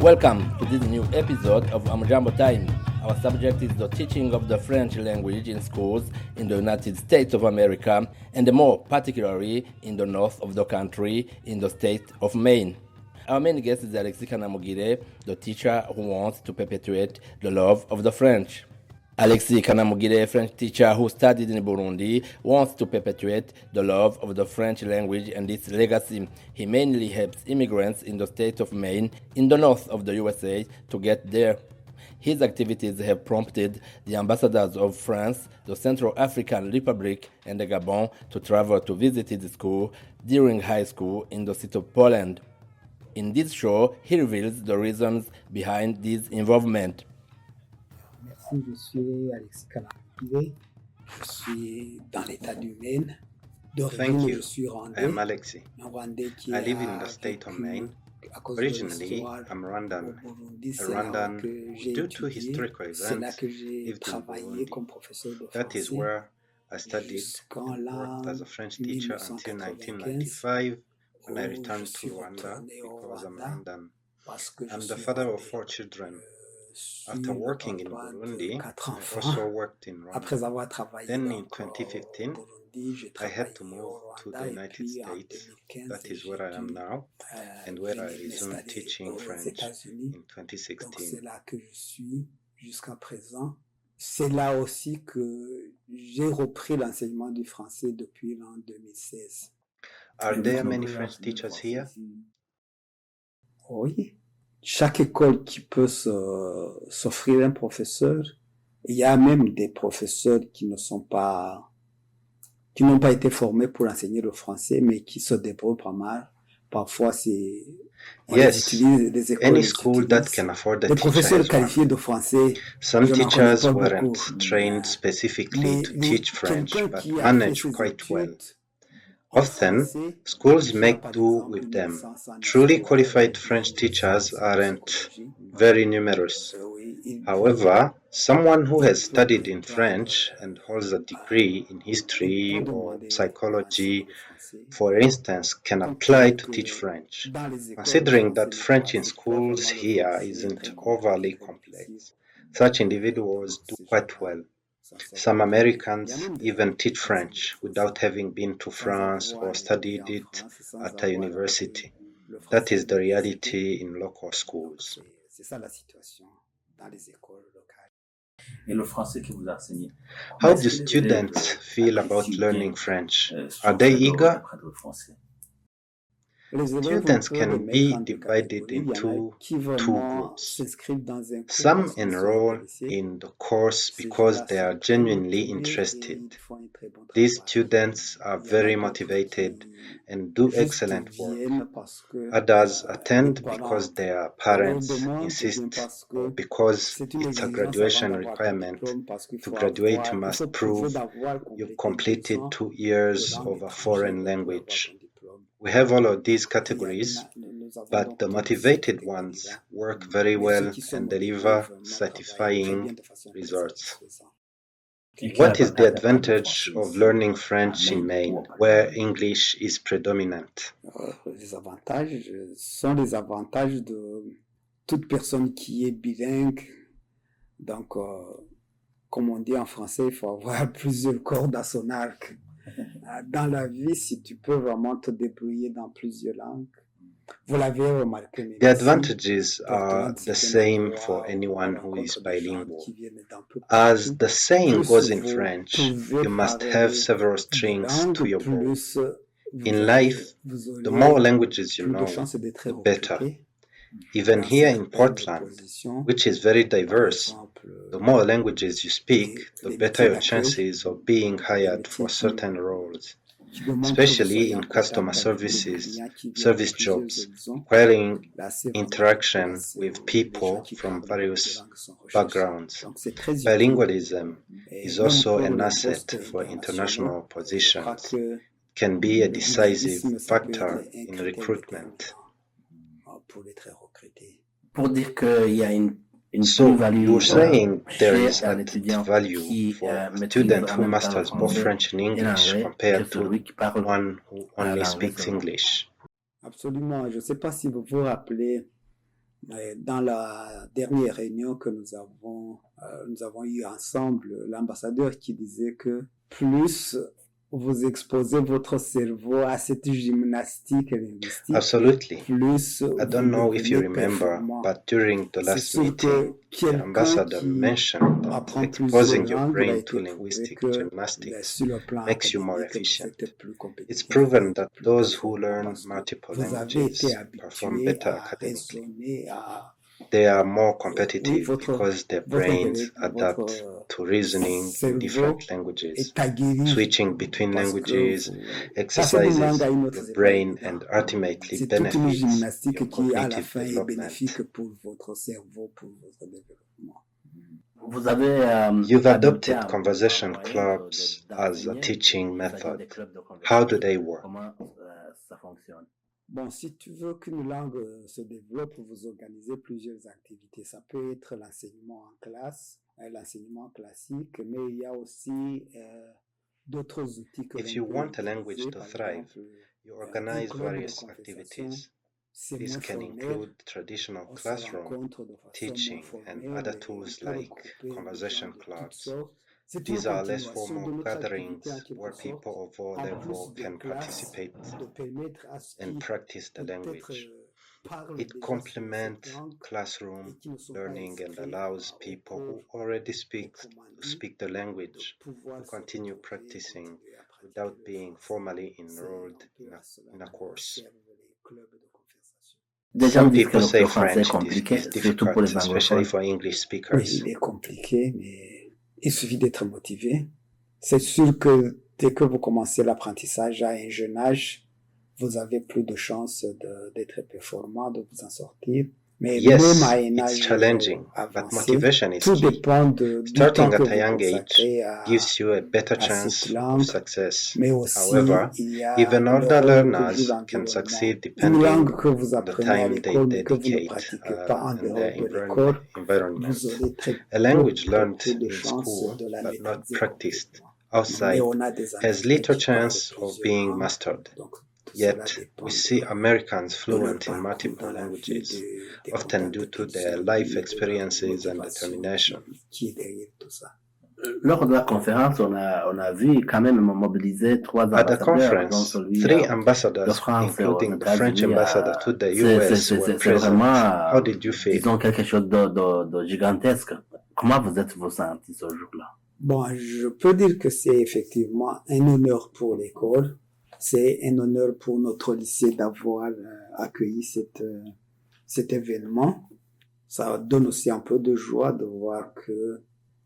Welcome to this new episode of Amjambo Time. Our subject is the teaching of the French language in schools in the United States of America, and more particularly in the north of the country, in the state of Maine. Our main guest is Alexis Kanamugire, the teacher who wants to perpetuate the love of the French. Alexis Kanamugire, a French teacher who studied in Burundi, wants to perpetuate the love of the French language and its legacy. He mainly helps immigrants in the state of Maine, in the north of the USA, to get there. His activities have prompted the ambassadors of France, the Central African Republic, and the Gabon to travel to visit his school during high school in the city of Poland. In this show, he reveals the reasons behind this involvement. Merci, je suis Alexis Kanamugire. Je suis dans l'état du Maine. Thank you. Je suis rwandais. I am Alexis. Un Rwandais qui I live a in the state of Maine. à cause de Originally, l'histoire I'm au Rwandan. Burundi. A C'est là Rwandan que j'ai due to étudié. historical C'est là events. que j'ai lived in travaillé Burundi. comme professeur de That is français where I studied jusqu'en and l'an worked as a French teacher until 1995 when I returned to Rwanda because I'm Rwandan. parce que je I'm the suis father of rwandais. 4 children. Je After suis le working in papa de Burundi, 4 I enfants. also worked in Après Rwanda. avoir travaillé Then in donc, 2015, au Burundi, j'ai I had to travaillé move au to Rwanda the et United puis en States. 2015, That is j'ai where I am dû now and where I venir resumed m'installer teaching aux French États-Unis. in Donc c'est 2016. là que je suis jusqu'à présent. C'est là aussi que j'ai repris l'enseignement du français depuis l'an 2016. Are there many French teachers here? Oui. Chaque école qui peut s'offrir un professeur, il y a même des professeurs qui n'ont pas été formés pour enseigner le français, mais qui se débrouillent pas mal. Parfois, on les Yes, utilise, les écoles any les school that utilisent. can afford a Les teacher professeurs has qualifiés one. de français, Some je n'en connais teachers pas weren't beaucoup. trained specifically Mais to teach French, quelqu'un but qui a fait manage ses quite well. études en Often, français, schools qui a make par do exemple with une them. licence en Truly histoire, qualified une French teachers licence en aren't psychologie, very numerous. oui, il However, someone who has studied in peut French and holds a degree in history peut or demander psychology, d'enseigner le français. for instance, can Compte apply tenu to que teach French. dans les écoles, le Considering that français n'est French in c'est pas schools vraiment le here français isn't très compliqué, overly très difficile. complex, such individuals do C'est quite général. well. Ça se Some rencontre. Il y a Americans même des even Anglais teach qui enseignent French le without français having been to sans France avoir or étudié studied en it France, sans at a avoir appris university. le That français is à the l'université. reality in local Donc, schools. c'est ça la situation dans les écoles locales. Et le français que vous enseignez. How Est-ce do que les students élèves feel about apprécient learning bien, French? sont Are they heureux eager? d'apprendre le français? Les élèves, on Students peut les can mettre be en deux divided catégories. Il y en a into qui two vraiment groups. s'inscrivent dans un cours Some parce qu'ils sont enroll intéressés. in the course Ces because gens-là they sont are très genuinely motivés et interested. ils font un très bon These travail. students are Il y en a very d'autres motivated qui and do juste excellent work. viennent parce que Others les attend parents because their leur parents demandent ou bien insist parce or que because c'est une it's a exigence avant graduation d'avoir ton requirement. diplôme parce qu'il To faut graduate, you il must faut prouver prove d'avoir you've complété 2 completed ans 2 de years langue of a étrangère foreign pour avoir language. ton diplôme. We have all of these Il y a categories, nous avons but donc the toutes ces motivated ones catégories-là. work very Mais ceux well qui sont and motivés deliver vraiment travaillent très satisfying bien de façon très results. satisfaisante. Et quel What is the avantage d'apprendre le advantage français of ici learning à French in Maine ou Maine, au Canada? where English is predominant? Les avantages sont les avantages de toute personne qui est bilingue. Donc, comme on dit en français, il faut avoir plusieurs cordes à son arc. Dans la vie, si tu peux vraiment te débrouiller dans plusieurs langues, vous l'avez remarqué. The advantages are Portland, the c'est un same endroit for où on anyone who is rencontre des gens bilingual. qui viennent d'un peu As partout. the saying Plus goes in vous French, pouvez you must have parler several de strings to langues, your bow. plus In life, vous the more aurez languages you plus de know, chances d'être the better. recruté. Even Dans here in certaines Portland, positions, which is very par diverse, exemple, the more languages you speak, the les better métiers your d'accueil, chances of being les hired for métiers certain roles, qui demandent que vous especially soyez in en customer contact avec des services, clients qui viennent de service plusieurs jobs, horizons. requiring Là, c'est vraiment la interaction place with où les gens people qui from parlent beaucoup de various langues sont recherchés. backgrounds. Donc, c'est très utile. Bilingualism Et is même also pour an les asset postes for internationaux, international je crois positions, que can be a le decisive bilinguisme, ça peut factor être un in critère recruitment. déterminant pour être recruté. Pour dire qu'il y a une So plus-value you're saying there chez is un added étudiant value qui for a maîtrise student en who même temps le masters both français French and et English l'anglais que compared to celui qui parle one who only l'anglais speaks seulement. English. Absolument. Je ne sais pas si vous vous rappelez Dans la dernière réunion que nous avons eue ensemble, l'ambassadeur qui disait que plus vous exposez votre cerveau à cette gymnastique linguistique, Absolutely. plus I don't know if you vous devenez remember, performant. but during the C'est last sûr que meeting, the quelqu'un ambassador qui mentioned that apprend plusieurs exposing your langues, il a brain été to prouvé linguistic que gymnastics sur le plan makes you more académique, vous efficient. êtes plus It's compétitif, proven vous that êtes plus those who performant learn parce que multiple vous avez été languages perform habitué better à academically. raisonner, à They are more oui, competitive because their brains adapt to reasoning in different cerveau languages. est aguerri Switching between parce que languages vous passez d'une langue exercises à une autre, your c'est pas brain évident. and ultimately C'est toute une benefits gymnastique your qui, à la cognitive fin, est development. bénéfique pour votre cerveau, pour votre développement. Vous avez You've adopté adopted conversation clubs as a teaching method. How do they work? Comment ça fonctionne? Bon, si tu veux qu'une langue se développe, vous organisez plusieurs activités. Ça peut être l'enseignement en classe, l'enseignement classique, mais il y a aussi d'autres outils que If l'on you peut want a utiliser. language to Par thrive, exemple, you un organize club de various conversation, activities. c'est This moins can formel. include traditional On se classroom rencontre de façon teaching moins and formelle other et tools on peut like regrouper conversation des gens de toutes clubs. sortes. C'est une These are less continuation de formal notre gatherings activité en quelque where sorte, people of all en levels plus des can classes, participate de permettre à ce and qui practice the peut-être language. parlent It déjà sur complements cette langue et classroom qui ne sont pas learning and inscrits allows au people cours who already speak recommandé the de language pouvoir to se continue retrouver et practicing continuer à pratiquer without le being français. formally C'est enrolled un peu à cela in a que course. servent les clubs de conversation. Des gens Some disent que people say le français est French compliqué, is surtout pour difficult, les especially anglophones. for English Oui, speakers. il est compliqué, mais il suffit d'être motivé. C'est sûr que dès que vous commencez l'apprentissage à un jeune âge, vous avez plus de chances d'être performant, de vous en sortir. Mais Yes, même à un it's âge challenging, but avancé, motivation is tout key. dépend du Starting temps que at a vous young age consacrez gives you a better à cette chance of langue. success. Mais aussi, However, il y a even le older rôle que joue learners can l'environnement. succeed Une depending langue que vous on the apprenez à time they l'école, mais que vous ne dedicate pratiquez pas en and dehors their de l'école, environment. vous aurez A language très learned peu de in chances school de la but not maîtriser practiced complètement. Mais outside on a des has Américains little qui parlent chance of plusieurs being langues, mastered. donc tout cela Yet, dépend we see Americans de leur fluent in parcours multiple dans la vie, languages, des often due contacts to qu'ils their ont life eus et de leur experiences and motivation determination. qui est derrière tout ça. Lors de la conférence, on a vu quand même mobiliser 3 At the ambassadeurs, dont conference, celui 3 de ambassadors, France aux including the French États-Unis. ambassador to the US, were C'est present. vraiment, How did you feel? disons, quelque chose de gigantesque. Comment vous êtes-vous senti ce jour-là? Bon, je peux dire que c'est effectivement un honneur pour l'école. C'est un honneur pour notre lycée d'avoir accueilli cet événement. Ça donne aussi un peu de joie de voir que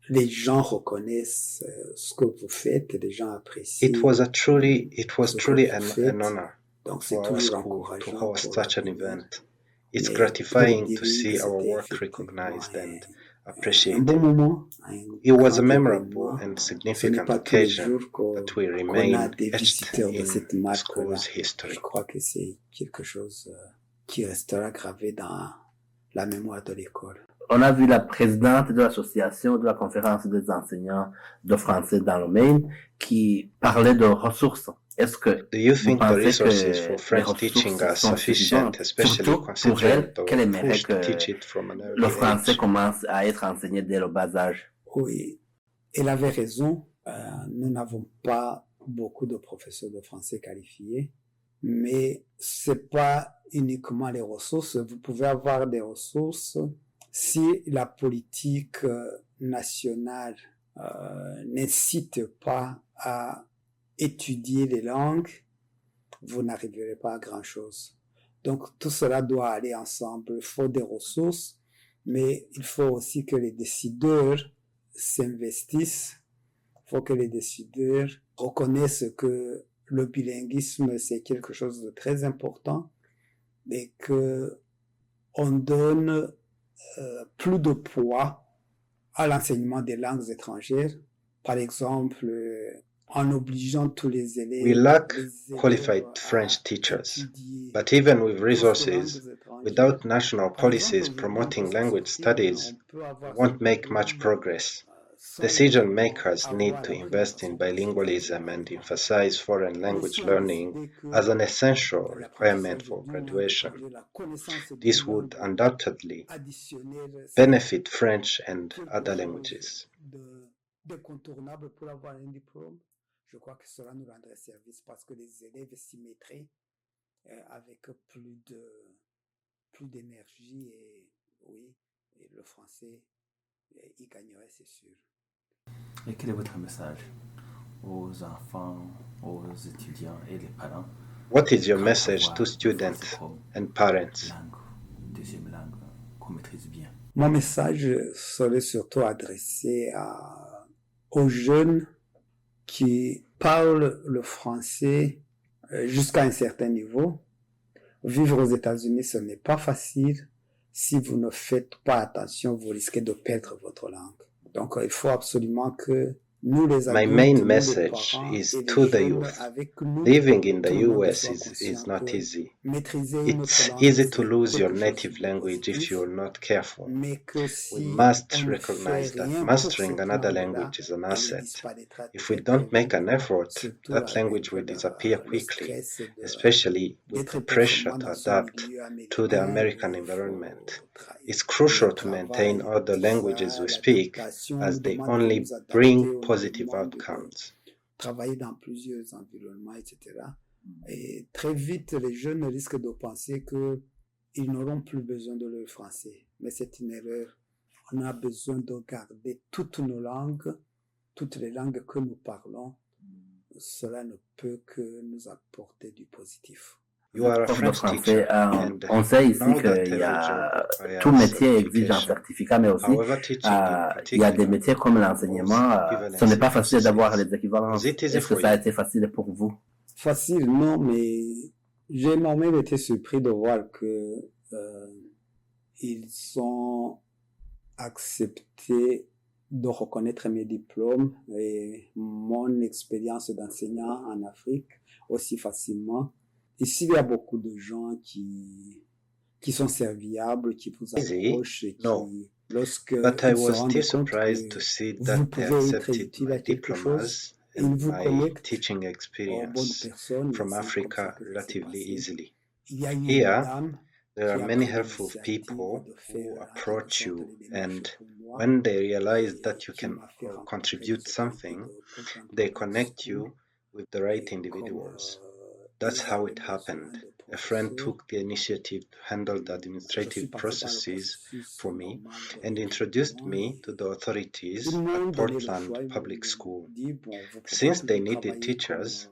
les gens reconnaissent ce que vous faites et les gens apprécient. It was truly an honor Donc c'est for our toujours school to encourageant host pour such an l'avenir. event. It's Mais gratifying pour to dire see que our c'était work effectivement recognized and un appreciated. bon moment, It was a grand memorable événement. and Ce n'est significant pas tous les occasion jours that will qu'on a remain des etched visiteurs de in cette the marque-là. school's history. Je crois que c'est quelque chose qui restera gravé dans la mémoire de l'école. On a vu la présidente de l'association de la conférence des enseignants de français dans le Maine qui parlait de ressources. Est-ce que Do you vous think the pensez resources que for les French teaching ressources are sont sufficient, suffisantes, especially surtout pour considering elle, the qu'elle aimerait push to que teach it from an le early français age? commence à être enseigné dès le bas âge? Oui, elle avait raison. Nous n'avons pas beaucoup de professeurs de français qualifiés, mais c'est pas uniquement les ressources. Vous pouvez avoir des ressources si la politique nationale n'incite pas à étudier les langues, vous n'arriverez pas à grand-chose. Donc tout cela doit aller ensemble. Il faut des ressources, mais il faut aussi que les décideurs s'investissent. Il faut que les décideurs reconnaissent que le bilinguisme, c'est quelque chose de très important et que on donne plus de poids à l'enseignement des langues étrangères. Par exemple, en obligeant tous les élèves. We lack qualified French teachers, but even with resources, without national policies promoting language studies, we won't make much progress. Decision makers need to invest in bilingualism and emphasize foreign language learning as an essential requirement for graduation. This would undoubtedly benefit French and other languages. Décontournable pour avoir un diplôme, je crois que cela nous rendrait service parce que les élèves s'y mettraient avec plus d'énergie et oui, et le français y gagnerait, c'est sûr. Et quel est votre message aux enfants, aux étudiants et les parents? What is your message to students and parents? Deuxième langue qu'on maîtrise bien. Mon message serait surtout adressé aux jeunes qui parlent le français jusqu'à un certain niveau. Vivre aux États-Unis, ce n'est pas facile. Si vous ne faites pas attention, vous risquez de perdre votre langue. Donc, il faut absolument que nous les adultes, My main message is to the youth. Living in the US is not easy. It's easy to lose your native language if you're not careful. We must recognize that mastering another language is an asset. If we don't make an effort, that language will disappear quickly, especially with the pressure to adapt to the American environment. It's crucial to maintain all the languages we speak, as they only bring positive outcomes. Travailler dans plusieurs environnements, etc. Et très vite, les jeunes risquent de penser qu'ils n'auront plus besoin de leur français. Mais c'est une erreur. On a besoin de garder toutes nos langues, toutes les langues que nous parlons. Cela ne peut que nous apporter du positif. You are a French teacher, and on sait ici know that qu'il y a every tout job métier exige un requires certificat, mais aussi However, teaching in il y a des particular métiers comme l'enseignement. Ce n'est pas facile d'avoir les équivalences. Is it easy Est-ce que for ça a you? été facile pour vous? Facile, non, mais j'ai moi-même été surpris de voir que ils ont accepté de reconnaître mes diplômes et mon expérience d'enseignant en Afrique aussi facilement. Ici, il y a beaucoup de gens qui sont serviables, qui vous approchent et qui, lorsque But I ils se was rendent still compte surprised que to see vous that they pouvez être accepted utile my à quelque chose, diplomas ils and vous my connectent teaching aux bonnes experience personnes. from C'est comme ça Africa que ça s'est relatively passé. easily. Il y a une Here, dame there are qui a many pris helpful l'initiative people de faire who en quelque approach sorte you, les démarches and pour moi when they realize et that you qui can m'a fait rencontrer contribute les autorités something, de Portland they Public connect School. you with the right Et comme individuals. That's ils how avaient it besoin happened. de A friend professeurs, took the initiative to handle the je suis administrative passé par le processes processus for me normal de and introduced recrutement me to et the authorities ils m'ont at donné le Portland choix. Ils Public m'ont School. dit, bon, vous pouvez Since they toujours needed travailler comme teachers,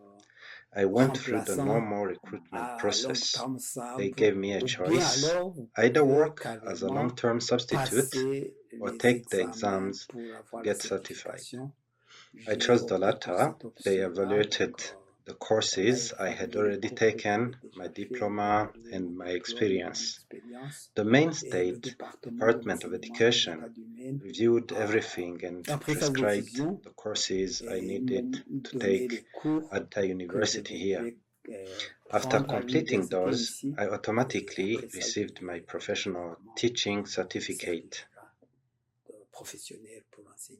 I went through the remplaçant normal recruitment à long process. terme They simple, gave me a ou bien choice, alors vous either pouvez work as a carrément long-term substitute passer or les take the examens exams pour avoir to la get certified. certification. I J'ai chose the opté pour latter. cette They option-là, evaluated donc the on a courses I had évalué les already cours que j'avais taken, my déjà fait, on a diploma, évalué and mon my diplôme et mon experience. expérience. The Maine Et le State département Department of d'enseignement de Education l'État du Maine reviewed a everything and pris sa prescribed décision the courses I et needed m'ont to donné les take cours at the que je university here. devais After prendre à completing l'université those, ici. I Et automatically après ça, received j'ai my eu professional directement teaching mon certificate. certificat professionnel pour enseigner.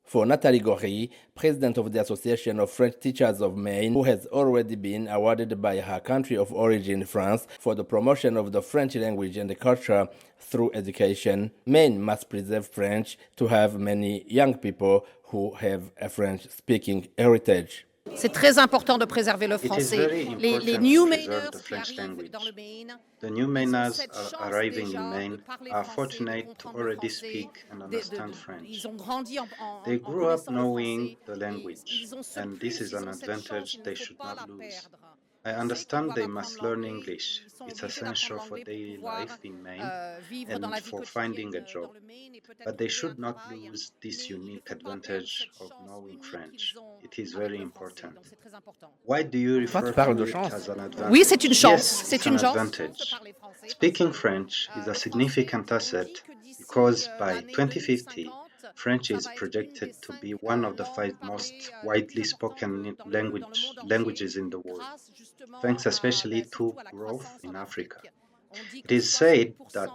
For Nathalie Gori, president of the Association of French Teachers of Maine, who has already been awarded by her country of origin, France, for the promotion of the French language and the culture through education, Maine must preserve French to have many young people who have a French-speaking heritage. C'est très important de préserver le français. Les New Mainers qui arrivent dans le Maine, The new ils ont Mainers cette chance arriving in déjà Maine de parler are français, de fortunate to comprendre le already français. speak and understand French. Ils ont grandi en They grew up connaissant le knowing français. the language, Ils ont ce and plus, this is ils an ont cette chance, advantage il ne they faut should pas not la lose. perdre. I On sait understand qu'ils they doivent must apprendre learn l'anglais, English. ils sont It's obligés essential d'apprendre for l'anglais pour daily pouvoir life in Maine vivre dans and la vie for quotidienne finding a job. dans le Maine et peut-être But they trouver un should not travail. lose this Mais il ne unique faut pas perdre advantage cette of chance knowing unique French. qu'ils ont It is avec very le français. important. Donc c'est très important. Why do you Toi, tu refer parles to de it chance. as an advantage? Oui, c'est une chance. Yes, C'est it's une an chance de advantage. parler français. Speaking Parce que, French is a le significant français, on asset dit que d'ici, because by l'année 2050, 2050, French ça is va être une projected des to 5 be one of the langues 5 parlées most les plus widely importantes spoken dans le monde entier, languages in the world, grâce justement thanks à, especially surtout to à la growth croissance in en Africa. Afrique. On dit It que is said 60% that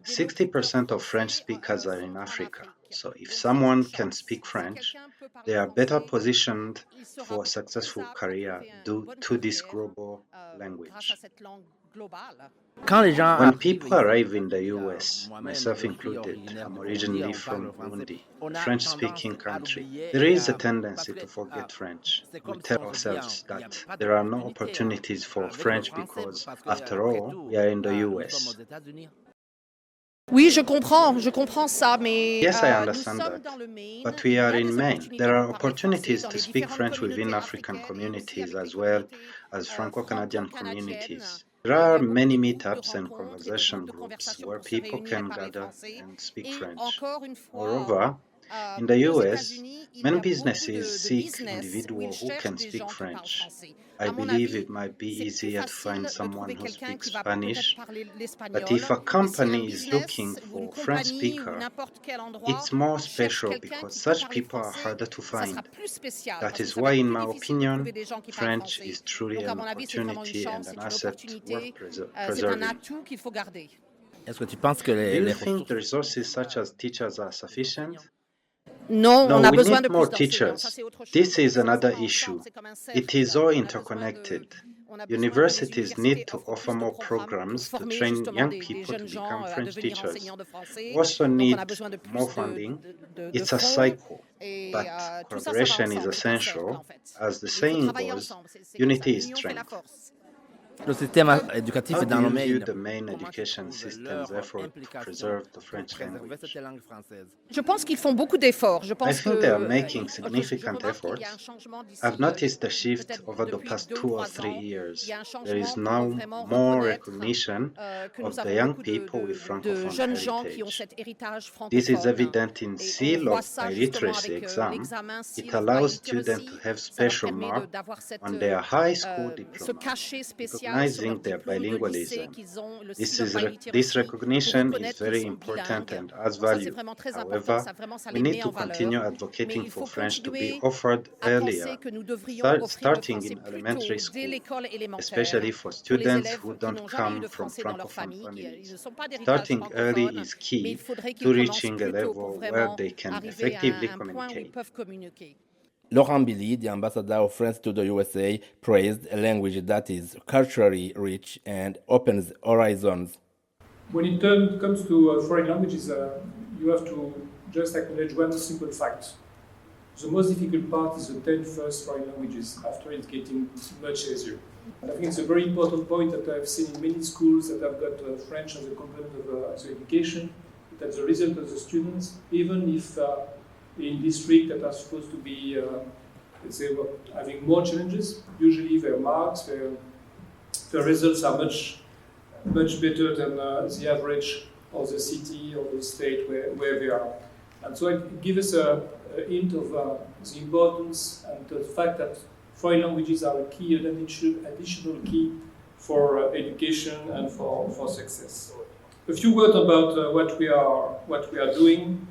des locuteurs 60% of French français speakers are in sont en Africa. Afrique. So if someone can speak French, they are better positioned for a successful career due to this global language. When people arrive in the US, myself included, I'm originally from Burundi, a French-speaking country. There is a tendency to forget French. We tell ourselves that there are no opportunities for French because, after all, we are in the US. Oui, je comprends ça, mais Yes, I nous understand sommes that. dans le Maine. But we Il y are a in des Maine. opportunités There are pour parler français opportunities dans to les speak différentes French within communautés African africaines et aussi communities avec as les well communautés as Franco-Canadian franco-canadiennes. communities. Il There y are a beaucoup many de groupes de meetups and rencontres et de conversation groupes de groups conversation where pour se people réunir et can parler gather français. and speak Et French. encore une fois, Moreover, in the aux US, États-Unis, il y many a beaucoup businesses de seek business où ils individuals who cherchent can des speak gens qui parlent French. français. I À mon believe avis, it might be c'est plus easier to find facile de someone trouver who quelqu'un qui speaks va peut-être Spanish. parler But l'espagnol. if a Mais si un company is looking business ou une for a French compagnie ou speaker, n'importe quel endroit it's more cherche special quelqu'un because qui peut such parler people are français, harder to ça sera find. plus spécial That parce que is ça va why, être in plus my difficile de trouver opinion, des gens qui parlent French français. is truly Donc à an mon avis, c'est vraiment une opportunity and chance, c'est an une asset opportunité, worth c'est un preserving. atout qu'il faut garder. Est-ce que tu penses que Do you les think ressources... the resources such as teachers are sufficient? Non, No, on a we besoin need de more plus d'enseignants. Ça, teachers. c'est autre chose. This is Mais ça, ça another va ensemble. issue. C'est comme un It cercle. is all On a besoin interconnected. on a besoin que les Universities universités need to offrent offer plus de more programmes pour programs to former train justement young des people to jeunes gens become à French devenir teachers. enseignants de français. We also Donc on need a besoin de plus more funding. de It's a fonds. cycle, Et but tout ça, ça va collaboration is ensemble. C'est un cercle, essential. en fait. As the Mais il faut saying travailler goes, ensemble. C'est comme ça. unity is L'union fait la strength. force. Le système éducatif How dans do le you view Maine, the Maine comment tu education trouves system's leur effort to implication preserve the pour French préserver cette language? langue française? Je pense qu'ils font beaucoup d'efforts. Je I pense think they are que making je significant remarque qu'il y a un efforts. changement d'ici I've noticed a shift peut-être over the depuis past 2 ou 2 or 3 3 ans. Il years. y a un There is changement pour now vraiment more reconnaître recognition que nous of the avons young beaucoup people with de Francophone jeunes gens qui ont heritage. cet héritage This is francophone. evident in Et on Seal voit of ça justement Biliteracy avec exam. l'examen It Seal of allows students to Biliteracy. have Ça leur special permet mark d'avoir on their high school ce diploma, cachet spécial sur leur recognizing their diplôme de lycée bilingualism. qu'ils ont, le This Seal of this Biliteracy, pour recognition is reconnaître qu'ils very sont important bilingues. and has Donc ça, c'est value. vraiment très important. However, Ça, vraiment, ça we les need met to en valeur. continue Mais advocating il for faut French to be continuer offered à earlier, penser que nous devrions offrir le starting français in plus tôt elementary dès school, l'école élémentaire especially for pour les students élèves who qui don't n'ont jamais eu come de from français dans leur Francophone famille, qui families. ne sont pas d'héritage Starting early francophone, is mais il key faudrait to qu'ils commencent reaching a plus tôt pour level where vraiment they can arriver effectively à un point où ils communicate. peuvent communiquer. Laurent Billy, the ambassador of France to the USA, praised a language that is culturally rich and opens horizons. When it comes to foreign languages, you have to just acknowledge one simple fact. The most difficult part is the 10 first foreign languages. After it's getting much easier. And I think it's a very important point that I've seen in many schools that have got French as a component of the education. That as a result of the students, even if in districts that are supposed to be, let's say, having more challenges, usually their marks, their results are much better than the average of the city or the state where they are. And so it gives us a hint of the importance and the fact that foreign languages are a key, an additional key for education and for success. A few words about what we are doing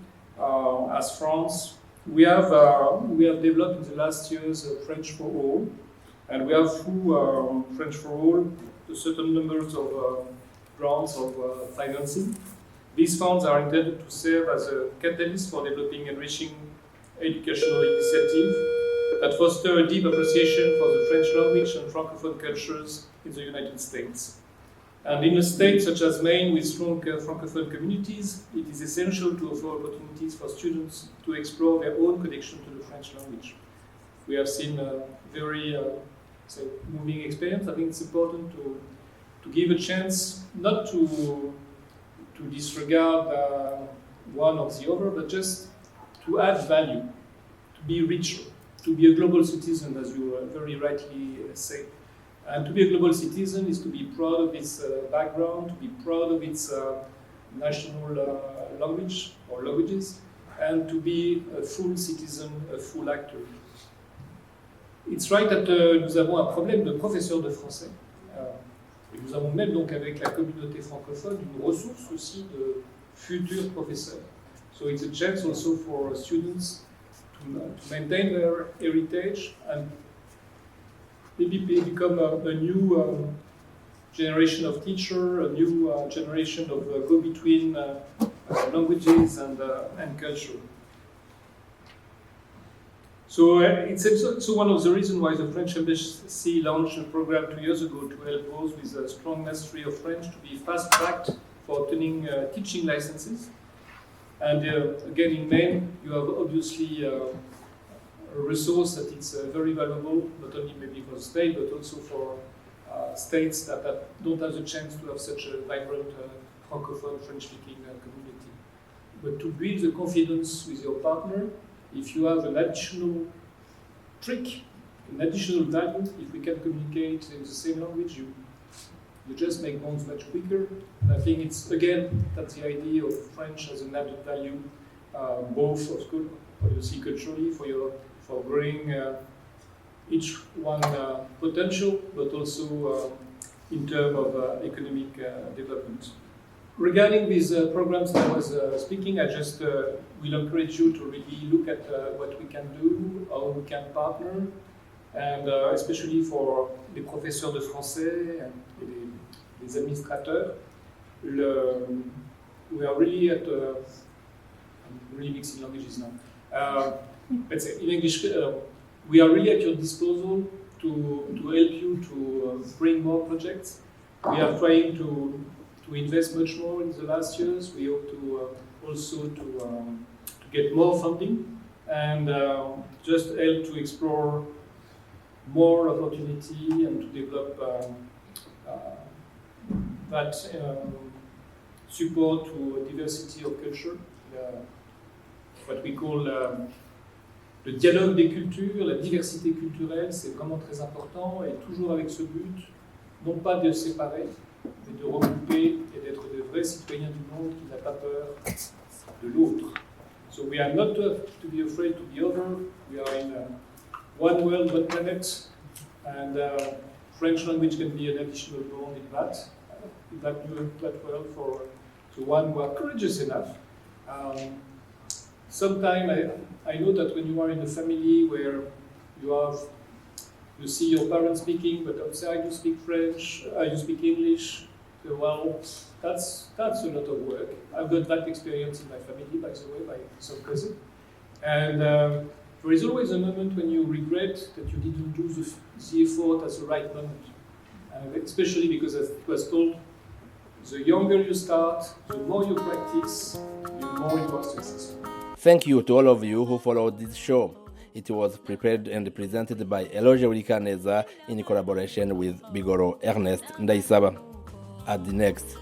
as France. We have developed in the last years French for All, and we have through French for All a certain numbers of grants of financing. These funds are intended to serve as a catalyst for developing enriching educational initiatives that foster a deep appreciation for the French language and Francophone cultures in the United States. And in a state such as Maine with strong Francophone communities, it is essential to offer opportunities for students to explore their own connection to the French language. We have seen a very moving experience. I think it's important to give a chance not to disregard one or the other, but just to add value, to be richer, to be a global citizen, as you very rightly say. And to be a global citizen is to be proud of its background, to be proud of its national language or languages, and to be a full citizen, a full actor. It's right that nous avons un problème de professeurs de français. Et nous avons même donc avec la communauté francophone une ressource aussi de futurs professeurs. So it's a chance also for students to maintain their heritage and maybe become a new generation of teacher, a new generation of go-between languages and culture. So it's also one of the reasons why the French Embassy launched a program 2 years ago to help those with a strong mastery of French to be fast-tracked for obtaining teaching licenses. And again, in Maine, you have obviously a resource that is very valuable, not only maybe for the state, but also for states that don't have the chance to have such a vibrant Francophone, French-speaking community. But to build the confidence with your partner, if you have an additional trick, an additional value, if we can communicate in the same language, you just make bonds much quicker. And I think it's, again, that's the idea of French as an added value, both of course, obviously culturally, for growing each one potential, but also in terms of economic development. Regarding these programs that I was speaking, I just will encourage you to really look at what we can do, how we can partner, and especially for les professeurs de français et les administrateurs. We are really at, I'm really mixing languages now. Let's say in English, we are really at your disposal to help you to bring more projects. We are trying to invest much more in the last years. We hope to also to get more funding and just help to explore more opportunity and to develop that support to diversity of culture, what we call le dialogue des cultures, la diversité culturelle, c'est vraiment très important et toujours avec ce but, non pas de séparer, mais de regrouper et d'être de vrais citoyens du monde qui n'ont pas peur de l'autre. So we are not to be afraid to the other. We are in one world, one planet, and French language can be an additional bond in that world for the one who are courageous enough. Sometimes I know that when you are in a family where you see your parents speaking, but outside you speak French, you speak English. Well, that's a lot of work. I've got that experience in my family, by the way, by some cousin. And there is always a moment when you regret that you didn't do the effort at the right moment. Especially because, as it was told, the younger you start, the more you practice, the more you are successful. Thank you to all of you who followed this show. It was prepared and presented by Eloge Wilikaneza in collaboration with Bigoro Ernest Ndaisaba. At the next